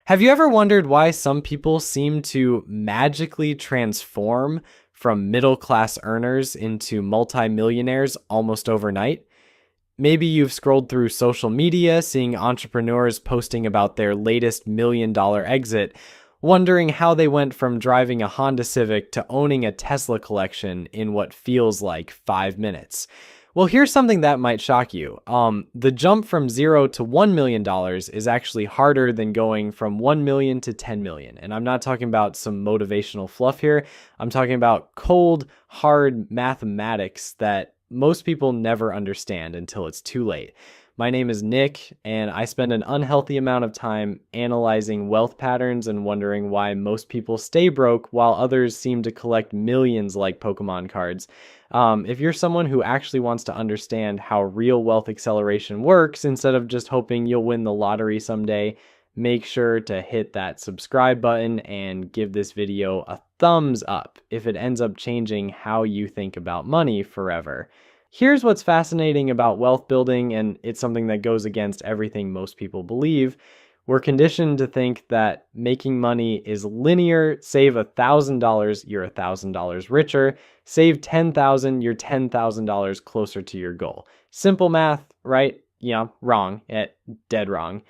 Have you ever wondered why some people seem to magically transform from middle class earners into multimillionaires almost overnight? Maybe you've scrolled through social media, seeing entrepreneurs posting about their latest $1 million exit, wondering how they went from driving a Honda Civic to owning a Tesla collection in what feels like 5 minutes. Well, here's something that might shock you. The jump from 0 to $1 million is actually harder than going from 1 million to 10 million. And I'm not talking about some motivational fluff here. I'm talking about cold, hard mathematics that most people never understand until it's too late. My name is Nick, and I spend an unhealthy amount of time analyzing wealth patterns and wondering why most people stay broke while others seem to collect millions like Pokemon cards. If you're someone who actually wants to understand how real wealth acceleration works instead of just hoping you'll win the lottery someday, make sure to hit that subscribe button and give this video a thumbs up if it ends up changing how you think about money forever. Here's what's fascinating about wealth building, and it's something that goes against everything most people believe. We're conditioned to think that making money is linear. Save $1,000, you're $1,000 richer. Save $10,000, you're $10,000 closer to your goal. Simple math, right? Yeah, wrong. Dead wrong.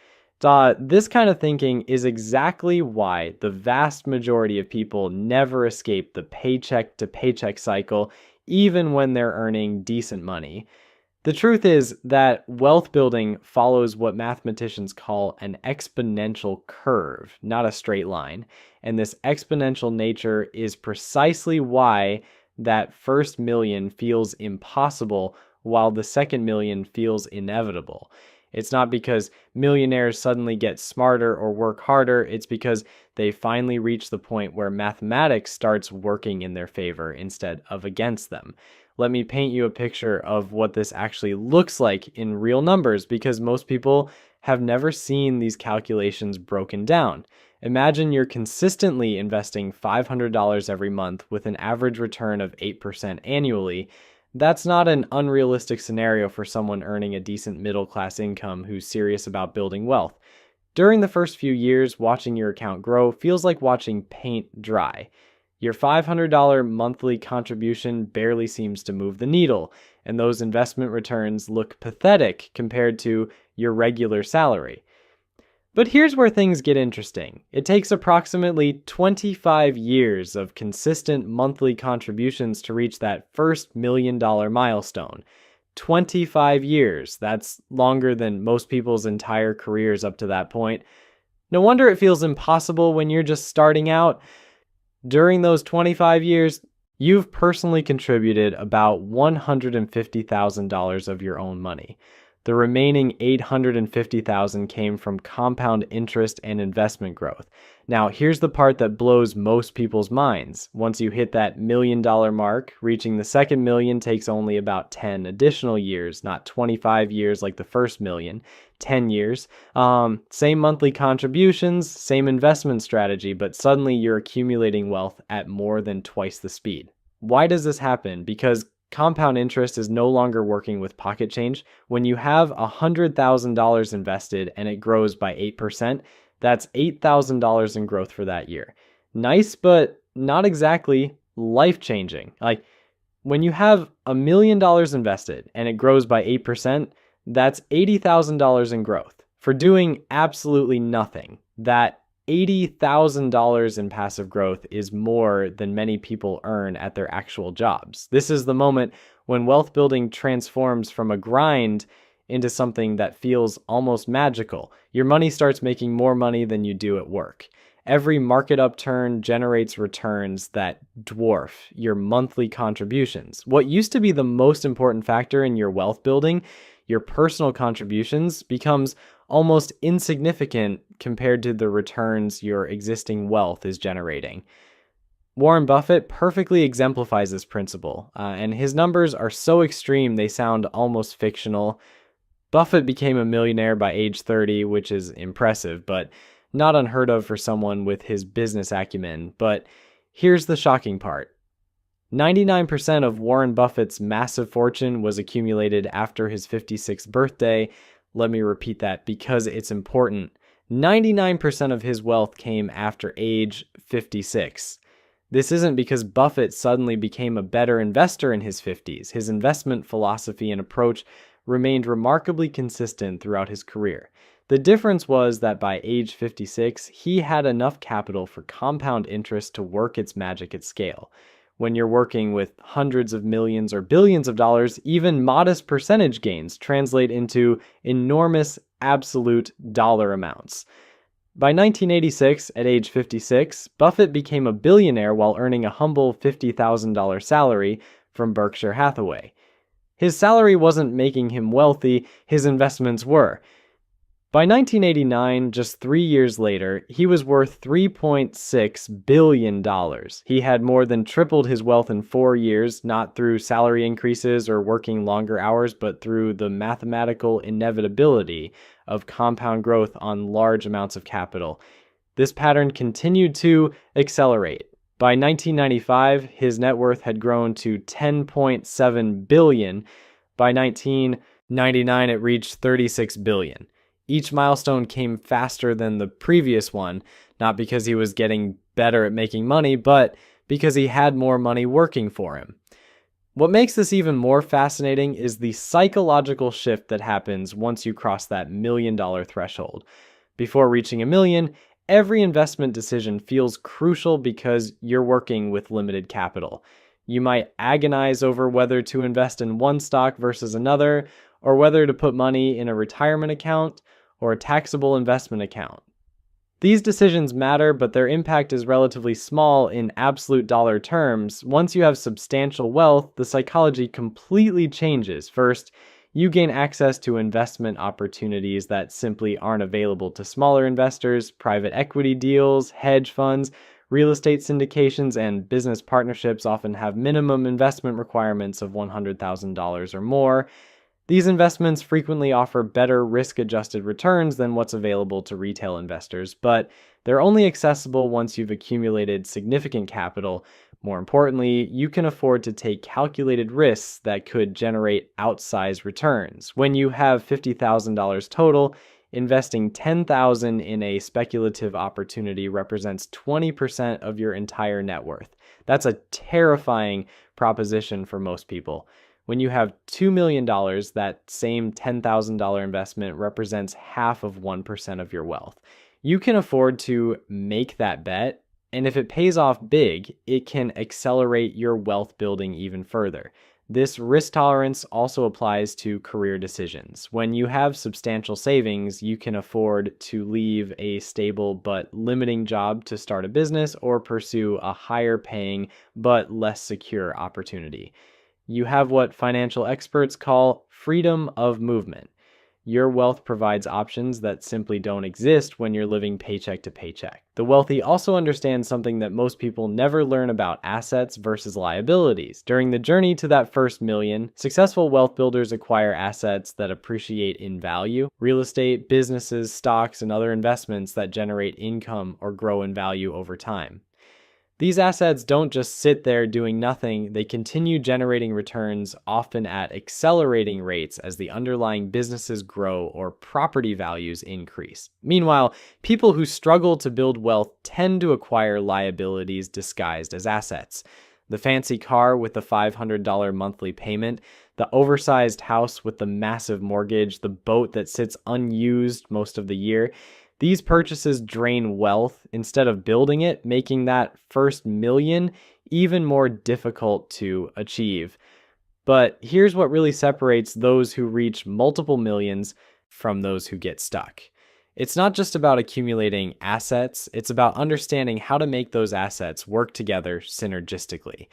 This kind of thinking is exactly why the vast majority of people never escape the paycheck to paycheck cycle, even when they're earning decent money. The truth is that wealth building follows what mathematicians call an exponential curve, not a straight line. And this exponential nature is precisely why that first million feels impossible while the second million feels inevitable. It's not because millionaires suddenly get smarter or work harder. It's because they finally reach the point where mathematics starts working in their favor instead of against them. Let me paint you a picture of what this actually looks like in real numbers, because most people have never seen these calculations broken down. Imagine you're consistently investing $500 every month with an average return of 8% annually. That's not an unrealistic scenario for someone earning a decent middle-class income who's serious about building wealth. During the first few years, watching your account grow feels like watching paint dry. Your $500 monthly contribution barely seems to move the needle, and those investment returns look pathetic compared to your regular salary. But here's where things get interesting. It takes approximately 25 years of consistent monthly contributions to reach that first $1 million milestone. 25 years. That's longer than most people's entire careers up to that point. No wonder it feels impossible when you're just starting out. During those 25 years, you've personally contributed about $150,000 of your own money. The remaining $850,000 came from compound interest and investment growth. Now, here's the part that blows most people's minds. Once you hit that $1 million mark, reaching the second million takes only about 10 additional years, not 25 years like the first million, 10 years. Same monthly contributions, same investment strategy, but suddenly you're accumulating wealth at more than twice the speed. Why does this happen? Because compound interest is no longer working with pocket change. When you have $100,000 invested and it grows by 8%, that's $8,000 in growth for that year. Nice, but not exactly life-changing. Like when you have $1 million invested and it grows by 8%, that's $80,000 in growth. For doing absolutely nothing, that $80,000 in passive growth is more than many people earn at their actual jobs. This is the moment when wealth building transforms from a grind into something that feels almost magical. Your money starts making more money than you do at work. Every market upturn generates returns that dwarf your monthly contributions. What used to be the most important factor in your wealth building, your personal contributions, becomes almost insignificant compared to the returns your existing wealth is generating. Warren Buffett perfectly exemplifies this principle, and his numbers are so extreme they sound almost fictional. Buffett became a millionaire by age 30, which is impressive, but not unheard of for someone with his business acumen. But here's the shocking part. 99% of Warren Buffett's massive fortune was accumulated after his 56th birthday. Let me repeat that because it's important. 99% of his wealth came after age 56. This isn't because Buffett suddenly became a better investor in his 50s. His investment philosophy and approach remained remarkably consistent throughout his career. The difference was that by age 56, he had enough capital for compound interest to work its magic at scale. When you're working with hundreds of millions or billions of dollars, even modest percentage gains translate into enormous absolute dollar amounts. By 1986, at age 56, Buffett became a billionaire while earning a humble $50,000 salary from Berkshire Hathaway. His salary wasn't making him wealthy, his investments were. By 1989, just 3 years later, he was worth $3.6 billion. He had more than tripled his wealth in 4 years, not through salary increases or working longer hours, but through the mathematical inevitability of compound growth on large amounts of capital. This pattern continued to accelerate. By 1995, his net worth had grown to $10.7 billion. By 1999, it reached $36 billion. Each milestone came faster than the previous one, not because he was getting better at making money, but because he had more money working for him. What makes this even more fascinating is the psychological shift that happens once you cross that $1 million threshold. Before reaching $1 million, every investment decision feels crucial because you're working with limited capital. You might agonize over whether to invest in one stock versus another, or whether to put money in a retirement account or a taxable investment account. These decisions matter, but their impact is relatively small in absolute dollar terms. Once you have substantial wealth, the psychology completely changes. First, you gain access to investment opportunities that simply aren't available to smaller investors. Private equity deals, hedge funds, real estate syndications, and business partnerships often have minimum investment requirements of $100,000 or more. These investments frequently offer better risk-adjusted returns than what's available to retail investors, but they're only accessible once you've accumulated significant capital. More importantly, you can afford to take calculated risks that could generate outsized returns. When you have $50,000 total, investing $10,000 in a speculative opportunity represents 20% of your entire net worth. That's a terrifying proposition for most people. When you have $2 million, that same $10,000 investment represents half of 1% of your wealth. You can afford to make that bet, and if it pays off big, it can accelerate your wealth building even further. This risk tolerance also applies to career decisions. When you have substantial savings, you can afford to leave a stable but limiting job to start a business or pursue a higher paying but less secure opportunity. You have what financial experts call freedom of movement. Your wealth provides options that simply don't exist when you're living paycheck to paycheck. The wealthy also understand something that most people never learn about: assets versus liabilities. During the journey to that first million, successful wealth builders acquire assets that appreciate in value: real estate, businesses, stocks, and other investments that generate income or grow in value over time. These assets don't just sit there doing nothing, they continue generating returns, often at accelerating rates as the underlying businesses grow or property values increase. Meanwhile, people who struggle to build wealth tend to acquire liabilities disguised as assets. The fancy car with the $500 monthly payment, the oversized house with the massive mortgage, the boat that sits unused most of the year. These purchases drain wealth instead of building it, making that first million even more difficult to achieve. But here's what really separates those who reach multiple millions from those who get stuck. It's not just about accumulating assets, it's about understanding how to make those assets work together synergistically.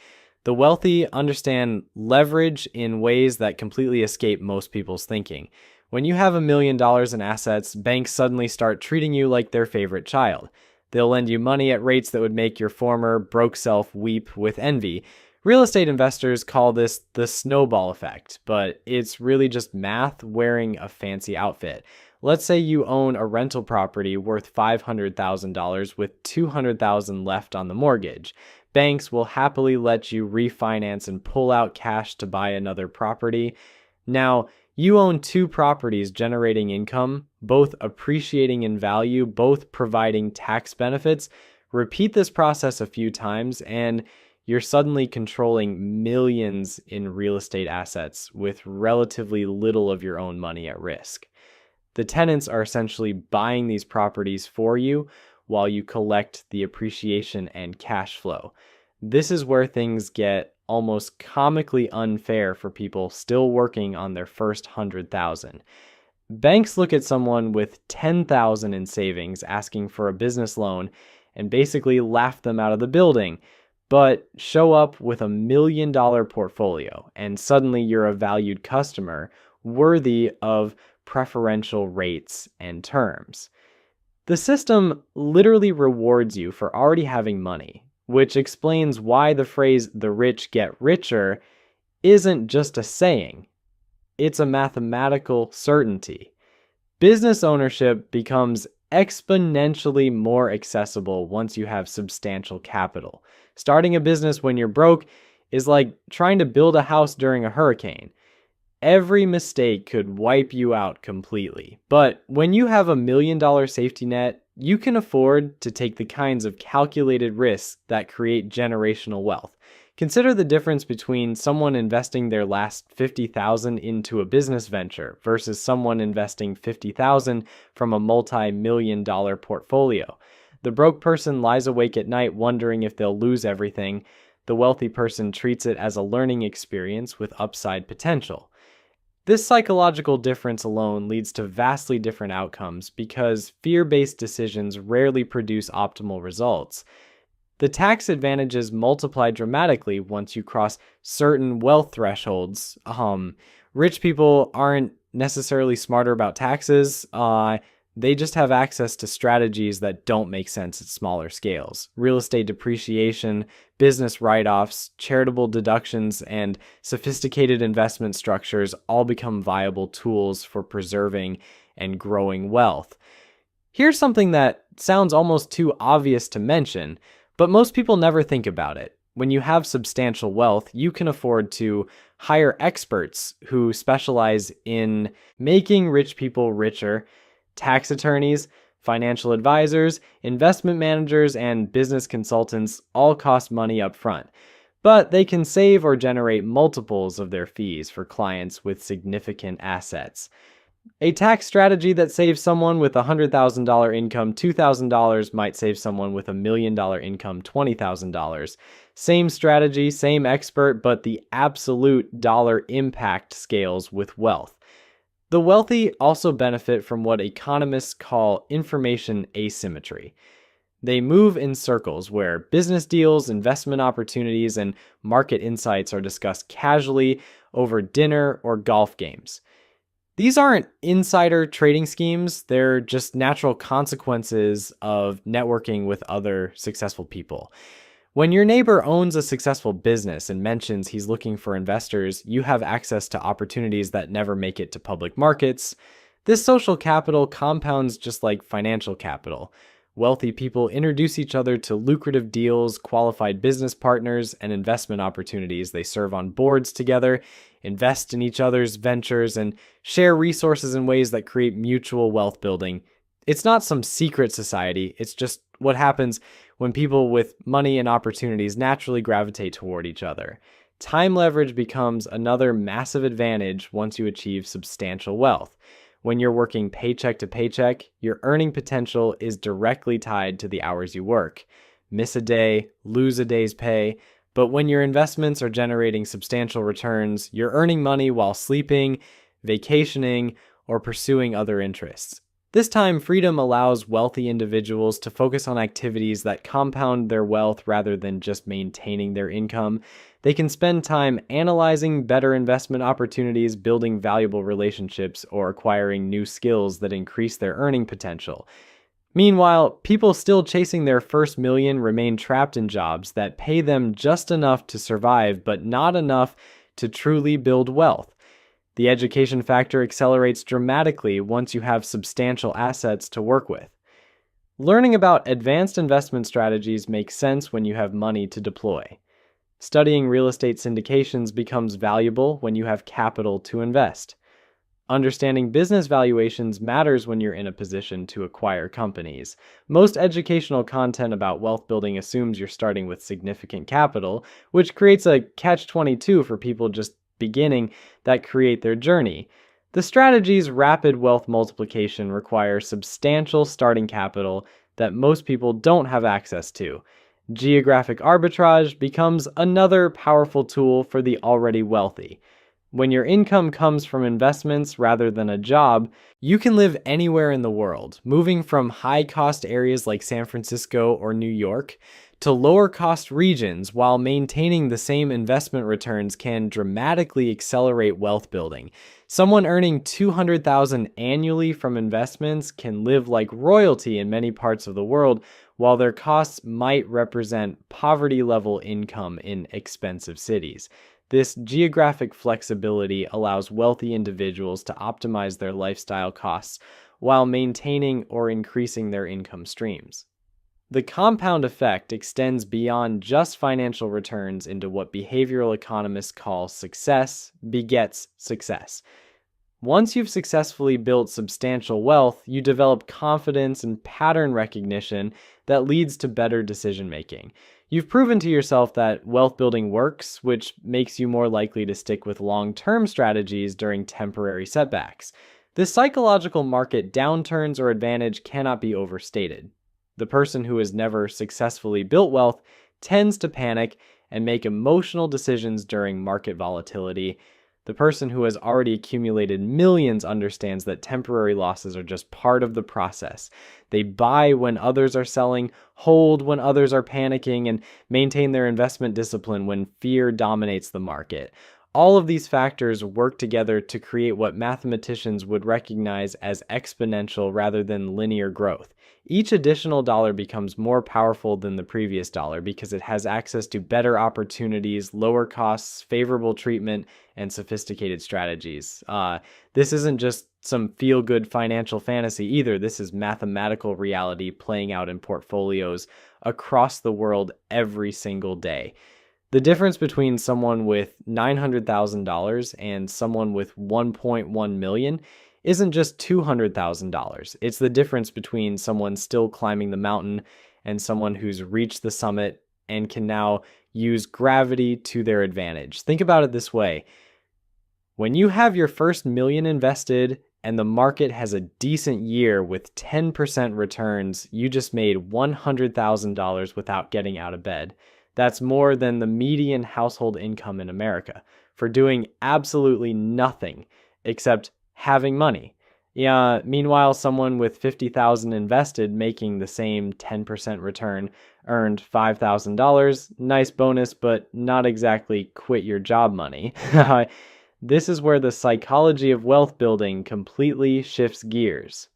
The wealthy understand leverage in ways that completely escape most people's thinking. When you have $1 million in assets, banks suddenly start treating you like their favorite child. They'll lend you money at rates that would make your former broke self weep with envy. Real estate investors call this the snowball effect, but it's really just math wearing a fancy outfit. Let's say you own a rental property worth $500,000 with $200,000 left on the mortgage. Banks will happily let you refinance and pull out cash to buy another property. Now, you own 2 properties generating income, both appreciating in value, both providing tax benefits. Repeat this process a few times, and you're suddenly controlling millions in real estate assets with relatively little of your own money at risk. The tenants are essentially buying these properties for you while you collect the appreciation and cash flow. This is where things get almost comically unfair for people still working on their first 100,000. Banks look at someone with 10,000 in savings asking for a business loan and basically laugh them out of the building, but show up with $1 million portfolio, and suddenly you're a valued customer worthy of preferential rates and terms. The system literally rewards you for already having money, which explains why the phrase "the rich get richer" isn't just a saying. It's a mathematical certainty. Business ownership becomes exponentially more accessible once you have substantial capital. Starting a business when you're broke is like trying to build a house during a hurricane. Every mistake could wipe you out completely. But when you have $1 million safety net, you can afford to take the kinds of calculated risks that create generational wealth. Consider the difference between someone investing their last $50,000 into a business venture versus someone investing $50,000 from a multi-million-dollar portfolio. The broke person lies awake at night wondering if they'll lose everything. The wealthy person treats it as a learning experience with upside potential. This psychological difference alone leads to vastly different outcomes because fear-based decisions rarely produce optimal results. The tax advantages multiply dramatically once you cross certain wealth thresholds. Rich people aren't necessarily smarter about taxes. They just have access to strategies that don't make sense at smaller scales. Real estate depreciation, business write-offs, charitable deductions, and sophisticated investment structures all become viable tools for preserving and growing wealth. Here's something that sounds almost too obvious to mention, but most people never think about it. When you have substantial wealth, you can afford to hire experts who specialize in making rich people richer. Tax attorneys, financial advisors, investment managers, and business consultants all cost money up front, but they can save or generate multiples of their fees for clients with significant assets. A tax strategy that saves someone with a $100,000 income $2,000 might save someone with $1 million income $20,000. Same strategy, same expert, but the absolute dollar impact scales with wealth. The wealthy also benefit from what economists call information asymmetry. They move in circles where business deals, investment opportunities, and market insights are discussed casually over dinner or golf games. These aren't insider trading schemes, they're just natural consequences of networking with other successful people. When your neighbor owns a successful business and mentions he's looking for investors, you have access to opportunities that never make it to public markets. This social capital compounds just like financial capital. Wealthy people introduce each other to lucrative deals, qualified business partners, and investment opportunities. They serve on boards together, invest in each other's ventures, and share resources in ways that create mutual wealth building. It's not some secret society, it's just what happens when people with money and opportunities naturally gravitate toward each other. Time leverage becomes another massive advantage once you achieve substantial wealth. When you're working paycheck to paycheck, your earning potential is directly tied to the hours you work. Miss a day, lose a day's pay, but when your investments are generating substantial returns, you're earning money while sleeping, vacationing, or pursuing other interests. This time freedom allows wealthy individuals to focus on activities that compound their wealth rather than just maintaining their income. They can spend time analyzing better investment opportunities, building valuable relationships, or acquiring new skills that increase their earning potential. Meanwhile, people still chasing their first million remain trapped in jobs that pay them just enough to survive, but not enough to truly build wealth. The education factor accelerates dramatically once you have substantial assets to work with. Learning about advanced investment strategies makes sense when you have money to deploy. Studying real estate syndications becomes valuable when you have capital to invest. Understanding business valuations matters when you're in a position to acquire companies. Most educational content about wealth building assumes you're starting with significant capital, which creates a catch-22 for people just beginning that create their journey. The strategy's rapid wealth multiplication requires substantial starting capital that most people don't have access to. Geographic arbitrage becomes another powerful tool for the already wealthy. When your income comes from investments rather than a job, you can live anywhere in the world, moving from high-cost areas like San Francisco or New York to lower-cost regions while maintaining the same investment returns can dramatically accelerate wealth building. Someone earning $200,000 annually from investments can live like royalty in many parts of the world, while their costs might represent poverty-level income in expensive cities. This geographic flexibility allows wealthy individuals to optimize their lifestyle costs while maintaining or increasing their income streams. The compound effect extends beyond just financial returns into what behavioral economists call success begets success. Once you've successfully built substantial wealth, you develop confidence and pattern recognition that leads to better decision making. You've proven to yourself that wealth building works, which makes you more likely to stick with long-term strategies during temporary setbacks. This psychological market downturns or advantage cannot be overstated. The person who has never successfully built wealth tends to panic and make emotional decisions during market volatility. The person who has already accumulated millions understands that temporary losses are just part of the process. They buy when others are selling, hold when others are panicking, and maintain their investment discipline when fear dominates the market. All of these factors work together to create what mathematicians would recognize as exponential rather than linear growth. Each additional dollar becomes more powerful than the previous dollar because it has access to better opportunities, lower costs, favorable treatment, and sophisticated strategies. This isn't just some feel-good financial fantasy either. This is mathematical reality playing out in portfolios across the world every single day. The difference between someone with $900,000 and someone with $1.1 million isn't just $200,000. It's the difference between someone still climbing the mountain and someone who's reached the summit and can now use gravity to their advantage. Think about it this way. When you have your first million invested and the market has a decent year with 10% returns, you just made $100,000 without getting out of bed. That's more than the median household income in America for doing absolutely nothing except having money. Meanwhile, someone with $50,000 invested making the same 10% return earned $5,000. Nice bonus, but not exactly quit your job money. This is where the psychology of wealth building completely shifts gears.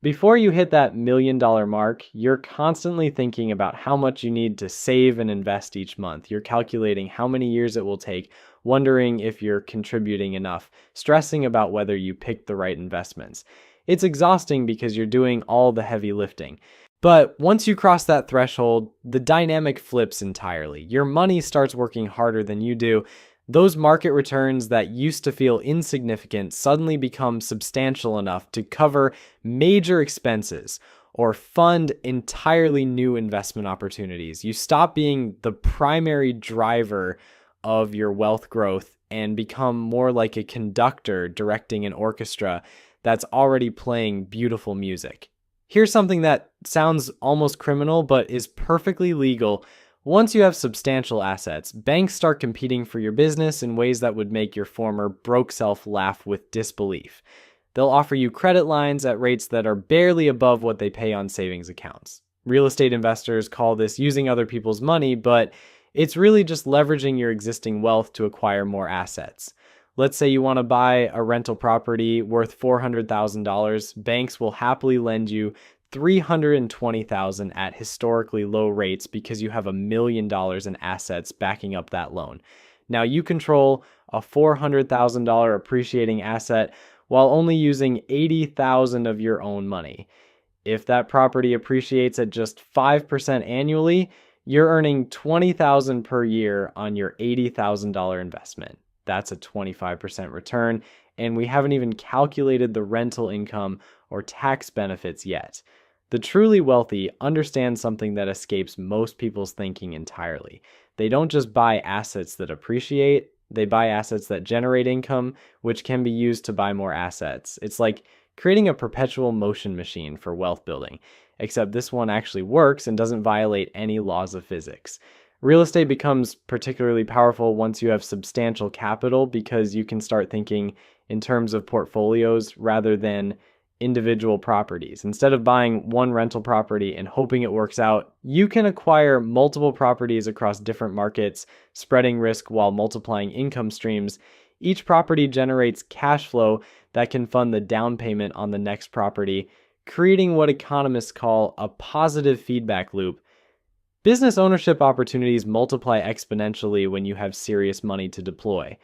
Before you hit that $1 million mark, you're constantly thinking about how much you need to save and invest each month. You're calculating how many years it will take, wondering if you're contributing enough, stressing about whether you picked the right investments. It's exhausting because you're doing all the heavy lifting. But once you cross that threshold, the dynamic flips entirely. Your money starts working harder than you do. Those market returns that used to feel insignificant suddenly become substantial enough to cover major expenses or fund entirely new investment opportunities. You stop being the primary driver of your wealth growth and become more like a conductor directing an orchestra that's already playing beautiful music. Here's something that sounds almost criminal but is perfectly legal. Once you have substantial assets, banks start competing for your business in ways that would make your former broke self laugh with disbelief. They'll offer you credit lines at rates that are barely above what they pay on savings accounts. Real estate investors call this using other people's money, but it's really just leveraging your existing wealth to acquire more assets. Let's say you want to buy a rental property worth $400,000. Banks will happily lend you $320,000 at historically low rates because you have $1 million in assets backing up that loan. Now you control a $400,000 appreciating asset while only using $80,000 of your own money. If that property appreciates at just 5% annually, you're earning $20,000 per year on your $80,000 investment. That's a 25% return, and we haven't even calculated the rental income or tax benefits yet. The truly wealthy understand something that escapes most people's thinking entirely. They don't just buy assets that appreciate, they buy assets that generate income, which can be used to buy more assets. It's like creating a perpetual motion machine for wealth building, except this one actually works and doesn't violate any laws of physics. Real estate becomes particularly powerful once you have substantial capital because you can start thinking in terms of portfolios rather than individual properties. Instead of buying one rental property and hoping it works out, you can acquire multiple properties across different markets, spreading risk while multiplying income streams. Each property generates cash flow that can fund the down payment on the next property, creating what economists call a positive feedback loop. Business ownership opportunities multiply exponentially when you have serious money to deploy.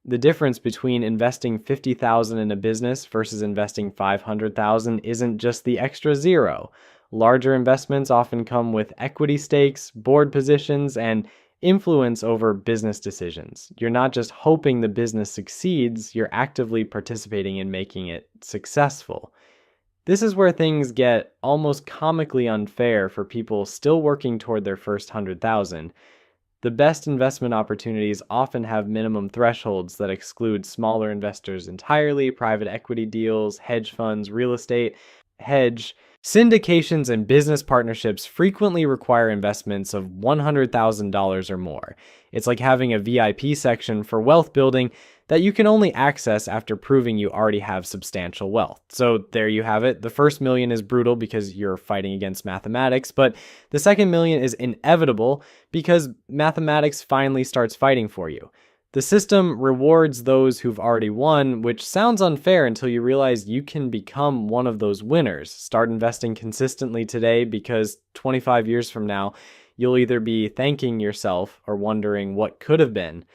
The difference between investing $50,000 in a business versus investing $500,000 isn't just the extra zero. Larger investments often come with equity stakes, board positions, and influence over business decisions. You're not just hoping the business succeeds, you're actively participating in making it successful. This is where things get almost comically unfair for people still working toward their first 100,000. The best investment opportunities often have minimum thresholds that exclude smaller investors entirely, private equity deals, hedge funds, real estate, hedge. Syndications and business partnerships frequently require investments of $100,000 or more. It's like having a VIP section for wealth building that you can only access after proving you already have substantial wealth. So there you have it. The first million is brutal because you're fighting against mathematics, but the second million is inevitable because mathematics finally starts fighting for you. The system rewards those who've already won, which sounds unfair until you realize you can become one of those winners. Start investing consistently today because 25 years from now, you'll either be thanking yourself or wondering what could have been.